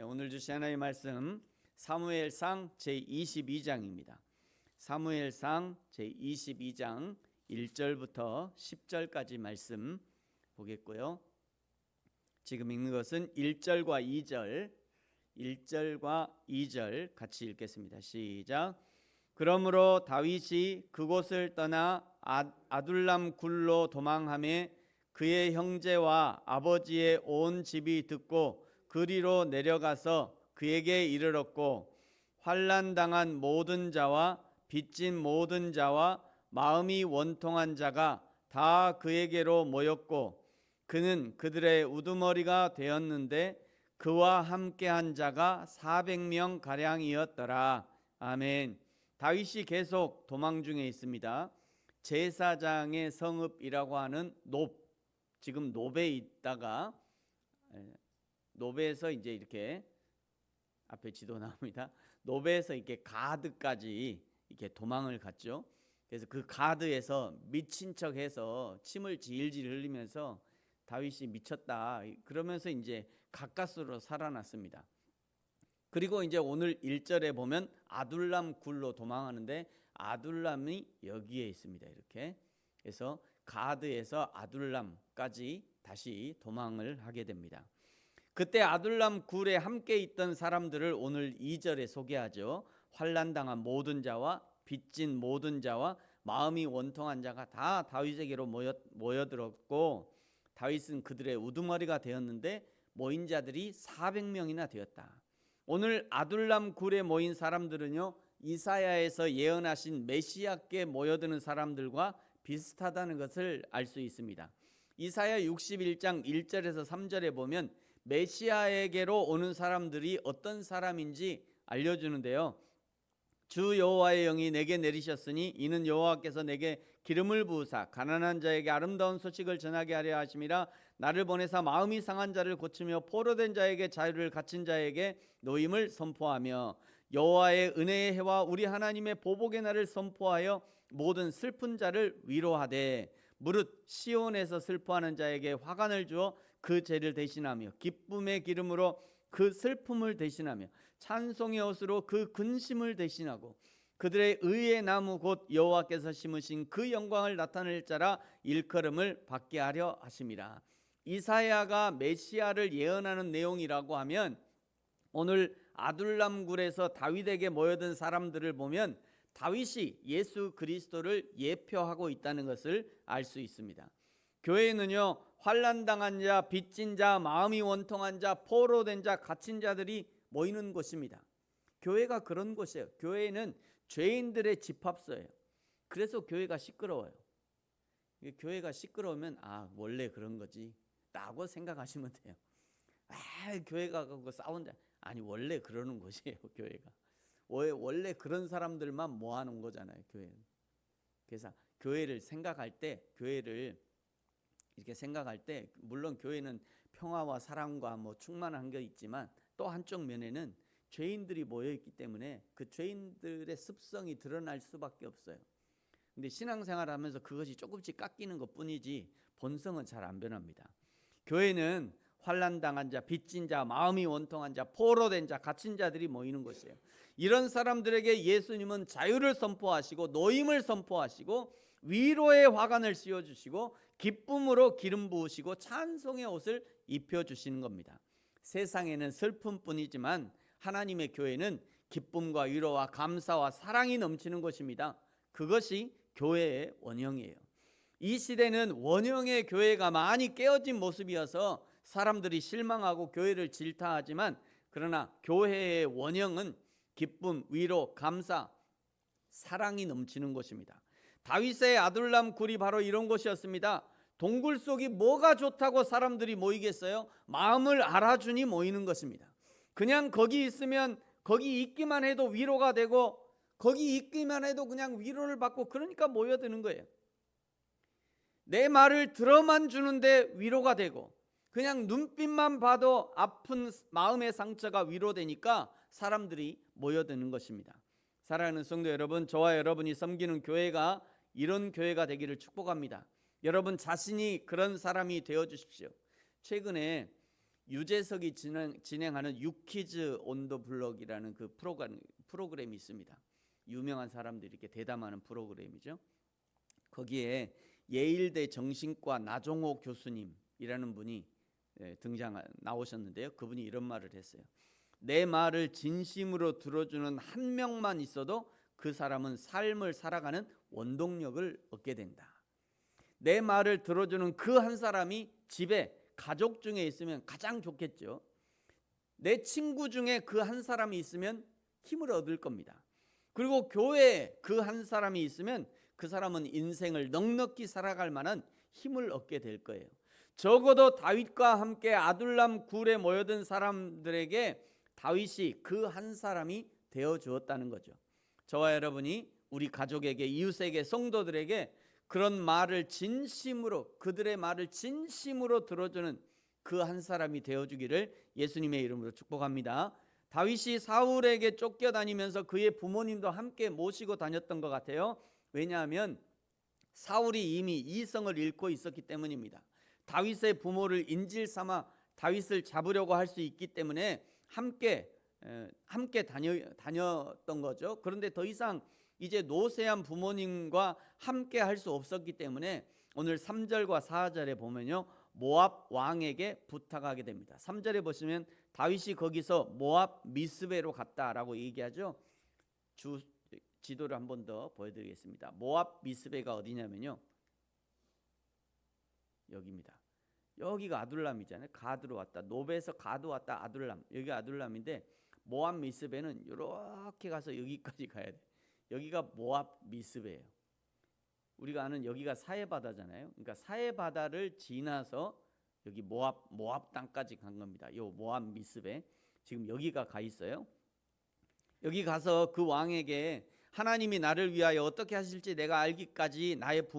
오늘 주신 하나님의 말씀 사무엘상 제22장입니다. 사무엘상 제22장 1절부터 10절까지 말씀 보겠고요. 지금 읽는 것은 1절과 2절 같이 읽겠습니다. 시작. 그러므로 다윗이 그곳을 떠나 아둘람 굴로 도망하며 그의 형제와 아버지의 온 집이 듣고 그리로 내려가서 그에게 이르렀고, 환난당한 모든 자와 빚진 모든 자와 마음이 원통한 자가 다 그에게로 모였고, 그는 그들의 우두머리가 되었는데 그와 함께한 자가 400명 가량이었더라. 아멘. 다윗이 계속 도망 중에 있습니다. 제사장의 성읍이라고 하는 높, 지금 높에 있다가 노베에서 이제 이렇게 앞에 지도 나옵니다. 노베에서 이렇게 가드까지 이렇게 도망을 갔죠. 그래서 그 가드에서 미친 척해서 침을 질질 흘리면서 다윗이 미쳤다 그러면서 이제 가까스로 살아났습니다. 그리고 이제 오늘 1절에 보면 아둘람 굴로 도망하는데 아둘람이 여기에 있습니다. 이렇게. 그래서 가드에서 아둘람까지 다시 도망을 하게 됩니다. 그때 아둘람 굴에 함께 있던 사람들을 오늘 2절에 소개하죠. 환난당한 모든 자와 빚진 모든 자와 마음이 원통한 자가 다 다윗에게로 모여들었고, 다윗은 그들의 우두머리가 되었는데 모인 자들이 400명이나 되었다. 오늘 아둘람 굴에 모인 사람들은요, 이사야에서 예언하신 메시아께 모여드는 사람들과 비슷하다는 것을 알 수 있습니다. 이사야 61장 1절에서 3절에 보면 메시아에게로 오는 사람들이 어떤 사람인지 알려주는데요. 주 여호와의 영이 내게 내리셨으니 이는 여호와께서 내게 기름을 부으사 가난한 자에게 아름다운 소식을 전하게 하려 하심이라. 나를 보내사 마음이 상한 자를 고치며 포로된 자에게 자유를, 갇힌 자에게 노임을 선포하며 여호와의 은혜의 해와 우리 하나님의 보복의 날을 선포하여 모든 슬픈 자를 위로하되, 무릇 시온에서 슬퍼하는 자에게 화관을 주어 그 죄를 대신하며 기쁨의 기름으로 그 슬픔을 대신하며 찬송의 옷으로 그 근심을 대신하고 그들의 의의 나무 곧 여호와께서 심으신 그 영광을 나타낼 자라 일컬음을 받게 하려 하심이라. 이사야가 메시아를 예언하는 내용이라고 하면 오늘 아둘람 굴에서 다윗에게 모여든 사람들을 보면 다윗이 예수 그리스도를 예표하고 있다는 것을 알 수 있습니다. 교회는요, 환난당한 자, 빚진 자, 마음이 원통한 자, 포로된 자, 갇힌 자들이 모이는 곳입니다. 교회가 그런 곳이에요. 교회는 죄인들의 집합소예요. 그래서 교회가 시끄러워요. 교회가 시끄러우면 원래 그런 거지 라고 생각하시면 돼요. 교회가 그거 싸운다. 아니, 원래 그러는 곳이에요. 교회가 원래 그런 사람들만 모아놓은 거잖아요. 교회는. 그래서 교회를 생각할 때 물론 교회는 평화와 사랑과 충만한 게 있지만 또 한쪽 면에는 죄인들이 모여 있기 때문에 그 죄인들의 습성이 드러날 수밖에 없어요. 근데 신앙생활하면서 그것이 조금씩 깎이는 것뿐이지 본성은 잘 안 변합니다. 교회는 환난당한 자, 빚진 자, 마음이 원통한 자, 포로된 자, 갇힌 자들이 모이는 곳이에요. 이런 사람들에게 예수님은 자유를 선포하시고 노임을 선포하시고 위로의 화관을 씌워주시고 기쁨으로 기름 부으시고 찬송의 옷을 입혀주시는 겁니다. 세상에는 슬픔뿐이지만 하나님의 교회는 기쁨과 위로와 감사와 사랑이 넘치는 것입니다. 그것이 교회의 원형이에요. 이 시대는 원형의 교회가 많이 깨어진 모습이어서 사람들이 실망하고 교회를 질타하지만, 그러나 교회의 원형은 기쁨, 위로, 감사, 사랑이 넘치는 곳입니다. 다윗의 아둘람 굴이 바로 이런 곳이었습니다. 동굴 속이 뭐가 좋다고 사람들이 모이겠어요? 마음을 알아주니 모이는 것입니다. 그냥 거기 있으면, 거기 있기만 해도 위로가 되고, 거기 있기만 해도 그냥 위로를 받고, 그러니까 모여드는 거예요. 내 말을 들어만 주는데 위로가 되고, 그냥 눈빛만 봐도 아픈 마음의 상처가 위로되니까 사람들이 모여드는 것입니다. 사랑하는 성도 여러분, 저와 여러분이 섬기는 교회가 이런 교회가 되기를 축복합니다. 여러분 자신이 그런 사람이 되어 주십시오. 최근에 유재석이 진행하는 유키즈 온 더 블럭이라는 그 프로그램이 있습니다. 유명한 사람들이 이렇게 대담하는 프로그램이죠. 거기에 예일대 정신과 나종호 교수님이라는 분이 나오셨는데요. 그분이 이런 말을 했어요. 내 말을 진심으로 들어주는 한 명만 있어도 그 사람은 삶을 살아가는 원동력을 얻게 된다. 내 말을 들어주는 그 한 사람이 집에 가족 중에 있으면 가장 좋겠죠. 내 친구 중에 그 한 사람이 있으면 힘을 얻을 겁니다. 그리고 교회에 그 한 사람이 있으면 그 사람은 인생을 넉넉히 살아갈 만한 힘을 얻게 될 거예요. 적어도 다윗과 함께 아둘람 굴에 모여든 사람들에게 다윗이 그 한 사람이 되어 주었다는 거죠. 저와 여러분이 우리 가족에게, 이웃에게, 성도들에게 그런 말을 진심으로, 그들의 말을 진심으로 들어주는 그 한 사람이 되어주기를 예수님의 이름으로 축복합니다. 다윗이 사울에게 쫓겨다니면서 그의 부모님도 함께 모시고 다녔던 것 같아요. 왜냐하면 사울이 이미 이성을 잃고 있었기 때문입니다. 다윗의 부모를 인질 삼아 다윗을 잡으려고 할 수 있기 때문에 함께 다녔던 거죠. 그런데 더 이상 이제 노쇠한 부모님과 함께 할 수 없었기 때문에 오늘 3절과 4절에 보면요, 모압 왕에게 부탁하게 됩니다. 3절에 보시면 다윗이 거기서 모압 미스베로 갔다라고 얘기하죠. 지도를 한 번 더 보여드리겠습니다. 모압 미스베가 어디냐면요, 여기입니다. 여기가 아둘람이잖아요. 가드로 왔다, 노베에서 가드 왔다, 아둘람, 여기가 아둘람인데 모압 미스베는 이렇게 가서 여기까지 가야 돼. 여기가 모압 미스베예요. 우리가 아는 여기가 사해바다잖아요. 그러니까 사해바다를 지나서 여기 모압 땅까지 간 겁니다. 요 모압 미스베, 지금 여기가 가 있어요. 여기 가서 그 왕에게 하나님이 나를 위하여 어떻게 하실지 내가 알기까지 나의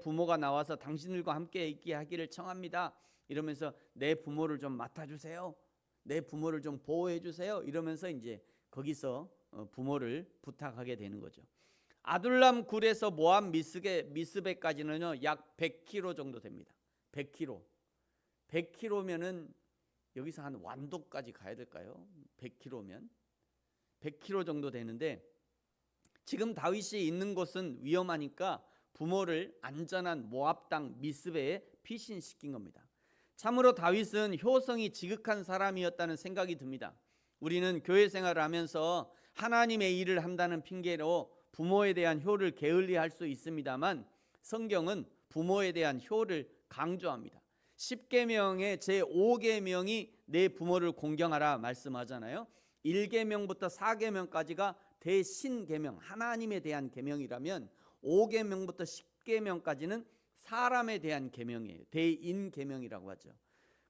부모가 나와서 당신들과 함께 있게 하기를 청합니다. 이러면서 내 부모를 좀 맡아주세요. 내 부모를 좀 보호해 주세요. 이러면서 이제 거기서 부모를 부탁하게 되는 거죠. 아둘람 굴에서 모압 미스베까지는요 약 100km 정도 됩니다. 100km면은 여기서 한 완도까지 가야 될까요? 100km면 100km 정도 되는데, 지금 다윗이 있는 곳은 위험하니까 부모를 안전한 모압 땅 미스베에 피신시킨 겁니다. 참으로 다윗은 효성이 지극한 사람이었다는 생각이 듭니다. 우리는 교회 생활을 하면서 하나님의 일을 한다는 핑계로 부모에 대한 효를 게을리할 수 있습니다만, 성경은 부모에 대한 효를 강조합니다. 10계명의 제5계명이 내 부모를 공경하라 말씀하잖아요. 1계명부터 4계명까지가 대신계명, 하나님에 대한 계명이라면 5계명부터 10계명까지는 사람에 대한 계명이에요. 대인계명이라고 하죠.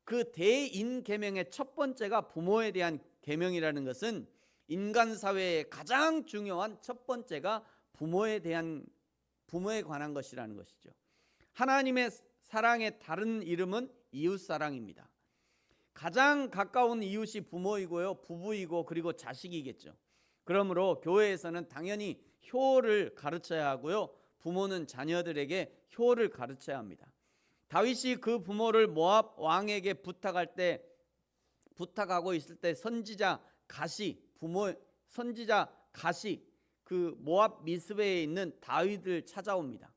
그 대인계명의 첫 번째가 부모에 대한 계명이라는 것은 인간 사회의 가장 중요한 첫 번째가 부모에 관한 것이라는 것이죠. 하나님의 사랑의 다른 이름은 이웃사랑입니다. 가장 가까운 이웃이 부모이고요, 부부이고 그리고 자식이겠죠. 그러므로 교회에서는 당연히 효를 가르쳐야 하고요, 부모는 자녀들에게 효를 가르쳐야 합니다. 다윗이 그 부모를 모압 왕에게 부탁하고 있을 때 선지자 가시 그 모압 미스베에 있는 다윗을 찾아옵니다.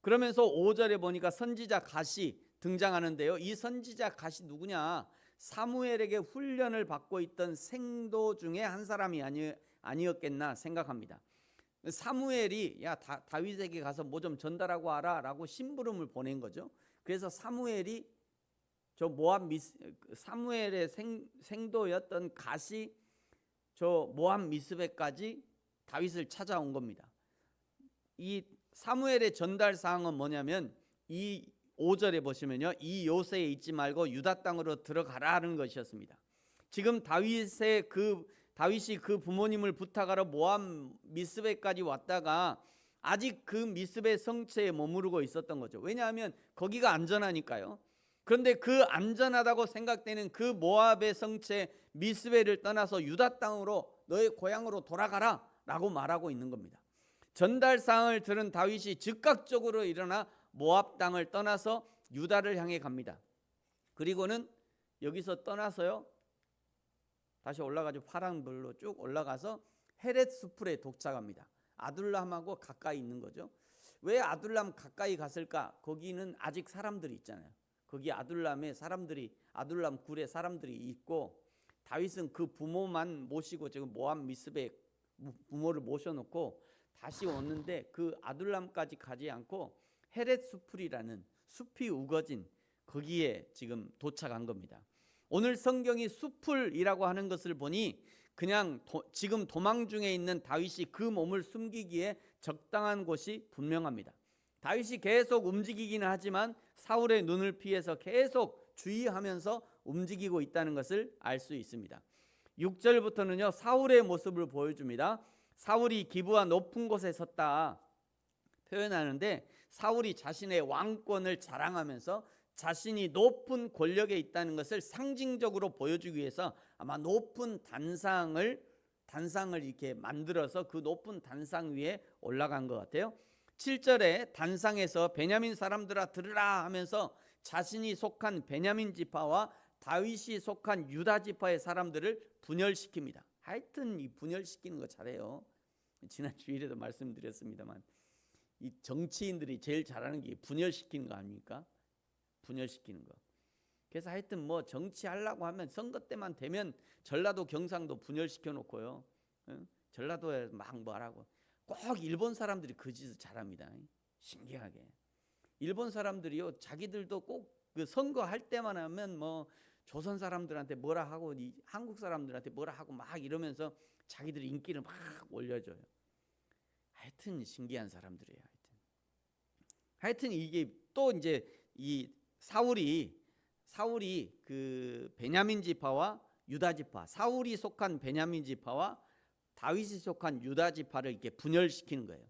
그러면서 5절에 보니까 선지자 가시 등장하는데요. 이 선지자 가시 누구냐? 사무엘에게 훈련을 받고 있던 생도 중에 한 사람이 아니었겠나 생각합니다. 사무엘이 다윗에게 가서 뭐 좀 전달하고 와라 라고 심부름을 보낸 거죠. 그래서 사무엘이 사무엘의 생도였던 가시 모압 미스베까지 다윗을 찾아온 겁니다. 이 사무엘의 전달 사항은 뭐냐면 이 5절에 보시면요, 이 요새에 있지 말고 유다 땅으로 들어가라는 것이었습니다. 지금 다윗이 그 부모님을 부탁하러 모압 미스베까지 왔다가 아직 그 미스베 성체에 머무르고 있었던 거죠. 왜냐하면 거기가 안전하니까요. 그런데 그 안전하다고 생각되는 그 모압의 성체 미스베를 떠나서 유다 땅으로, 너의 고향으로 돌아가라 라고 말하고 있는 겁니다. 전달 사항을 들은 다윗이 즉각적으로 일어나 모압 땅을 떠나서 유다를 향해 갑니다. 그리고는 여기서 떠나서요 다시 올라가지고 파란불로 쭉 올라가서 헤렛 수풀에 도착합니다. 아둘람하고 가까이 있는 거죠. 왜 아둘람 가까이 갔을까? 거기는 아직 사람들이 있잖아요. 거기 아둘람에 사람들이, 아둘람 굴에 사람들이 있고, 다윗은 그 부모만 모시고 지금 모압 미스베 부모를 모셔놓고 다시 오는데 그 아둘람까지 가지 않고 헤렛 수풀이라는 숲이 우거진 거기에 지금 도착한 겁니다. 오늘 성경이 수풀이라고 하는 것을 보니 그냥 지금 도망 중에 있는 다윗이 그 몸을 숨기기에 적당한 곳이 분명합니다. 다윗이 계속 움직이기는 하지만 사울의 눈을 피해서 계속 주의하면서 움직이고 있다는 것을 알 수 있습니다. 6절부터는요 사울의 모습을 보여줍니다. 사울이 기브아 높은 곳에 섰다 표현하는데, 사울이 자신의 왕권을 자랑하면서 자신이 높은 권력에 있다는 것을 상징적으로 보여주기 위해서 아마 높은 단상을 이렇게 만들어서 그 높은 단상 위에 올라간 것 같아요. 7절에 단상에서 베냐민 사람들아 들으라 하면서 자신이 속한 베냐민 지파와 다윗이 속한 유다 지파의 사람들을 분열시킵니다. 하여튼 이 분열시키는 거 잘해요. 지난 주일에도 말씀드렸습니다만 이 정치인들이 제일 잘하는 게 분열시키는 거 아닙니까? 분열시키는 거. 그래서 하여튼 뭐 정치하려고 하면 선거 때만 되면 전라도 경상도 분열시켜 놓고요. 전라도에 막 뭐라고. 꼭 일본 사람들이 그 짓을 잘합니다. 신기하게. 일본 사람들이요 자기들도 꼭 그 선거할 때만 하면 뭐 조선 사람들한테 뭐라 하고 한국 사람들한테 뭐라 하고 막 이러면서 자기들이 인기를 막 올려줘요. 하여튼 신기한 사람들이에요. 하여튼 이게 또 이제 이 사울이 그 베냐민 지파와 유다 지파, 사울이 속한 베냐민 지파와 다윗이 속한 유다 지파를 이렇게 분열시키는 거예요.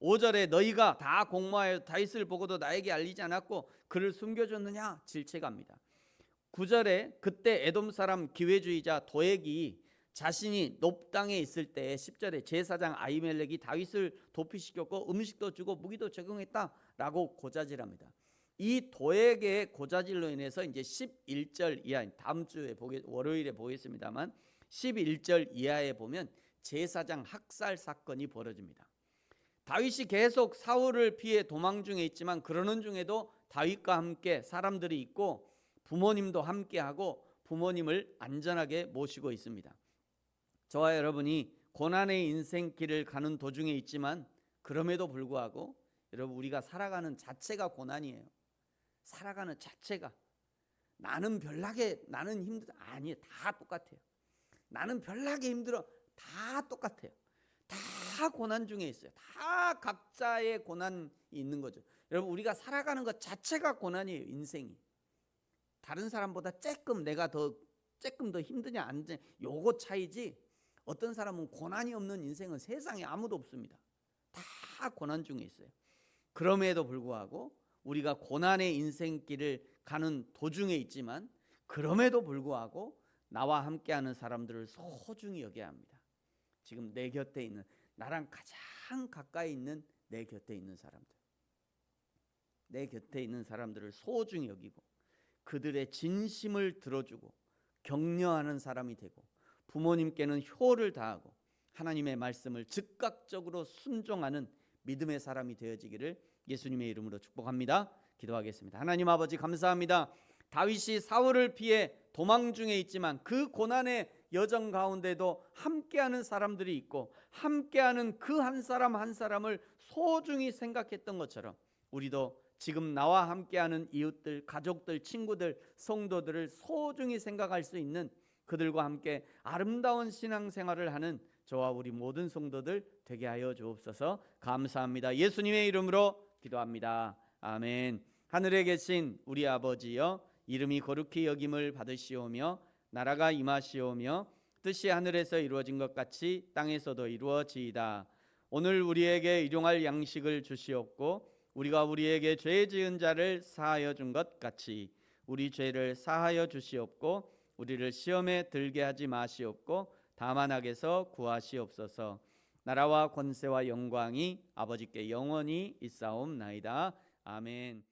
5절에 너희가 다 공모하여 다윗을 보고도 나에게 알리지 않았고 그를 숨겨줬느냐 질책합니다. 9절에 그때 에돔 사람 기회주의자 도액이 자신이 높당에 있을 때 10절에 제사장 아히멜렉이 다윗을 도피시켰고 음식도 주고 무기도 제공했다라고 고자질합니다. 이 도액의 고자질로 인해서 이제 11절 이하, 다음 주에 월요일에 보겠습니다만 11절 이하에 보면 제사장 학살 사건이 벌어집니다. 다윗이 계속 사울을 피해 도망 중에 있지만 그러는 중에도 다윗과 함께 사람들이 있고 부모님도 함께하고 부모님을 안전하게 모시고 있습니다. 저와 여러분이 고난의 인생길을 가는 도중에 있지만 그럼에도 불구하고 여러분 우리가 살아가는 자체가 고난이에요. 살아가는 자체가 나는 별나게 나는 힘들어 아니에요. 다 똑같아요. 나는 별나게 힘들어 다 똑같아요. 다 고난 중에 있어요. 다 각자의 고난이 있는 거죠. 여러분 우리가 살아가는 것 자체가 고난이에요. 인생이 다른 사람보다 내가 조금 더 힘드냐 안 힘드냐 요거 차이지, 어떤 사람은 고난이 없는 인생은 세상에 아무도 없습니다. 다 고난 중에 있어요. 그럼에도 불구하고 우리가 고난의 인생길을 가는 도중에 있지만 그럼에도 불구하고 나와 함께하는 사람들을 소중히 여겨야 합니다. 지금 내 곁에 있는, 나랑 가장 가까이 있는 내 곁에 있는 사람들, 내 곁에 있는 사람들을 소중히 여기고 그들의 진심을 들어주고 격려하는 사람이 되고 부모님께는 효를 다하고 하나님의 말씀을 즉각적으로 순종하는 믿음의 사람이 되어지기를 예수님의 이름으로 축복합니다. 기도하겠습니다. 하나님 아버지 감사합니다. 다윗이 사울을 피해 도망 중에 있지만 그 고난의 여정 가운데도 함께하는 사람들이 있고 함께하는 그 한 사람 한 사람을 소중히 생각했던 것처럼 우리도 지금 나와 함께하는 이웃들, 가족들, 친구들, 성도들을 소중히 생각할 수 있는 그들과 함께 아름다운 신앙생활을 하는 저와 우리 모든 성도들 되게 하여 주옵소서. 감사합니다. 예수님의 이름으로 기도합니다. 아멘. 하늘에 계신 우리 아버지여, 이름이 거룩히 여김을 받으시오며 나라가 임하시오며 뜻이 하늘에서 이루어진 것 같이 땅에서도 이루어지이다. 오늘 우리에게 일용할 양식을 주시옵고 우리가 우리에게 죄 지은 자를 사하여 준 것 같이 우리 죄를 사하여 주시옵고 우리를 시험에 들게 하지 마시옵고 다만 악에서 구하시옵소서. 나라와 권세와 영광이 아버지께 영원히 있사옵나이다. 아멘.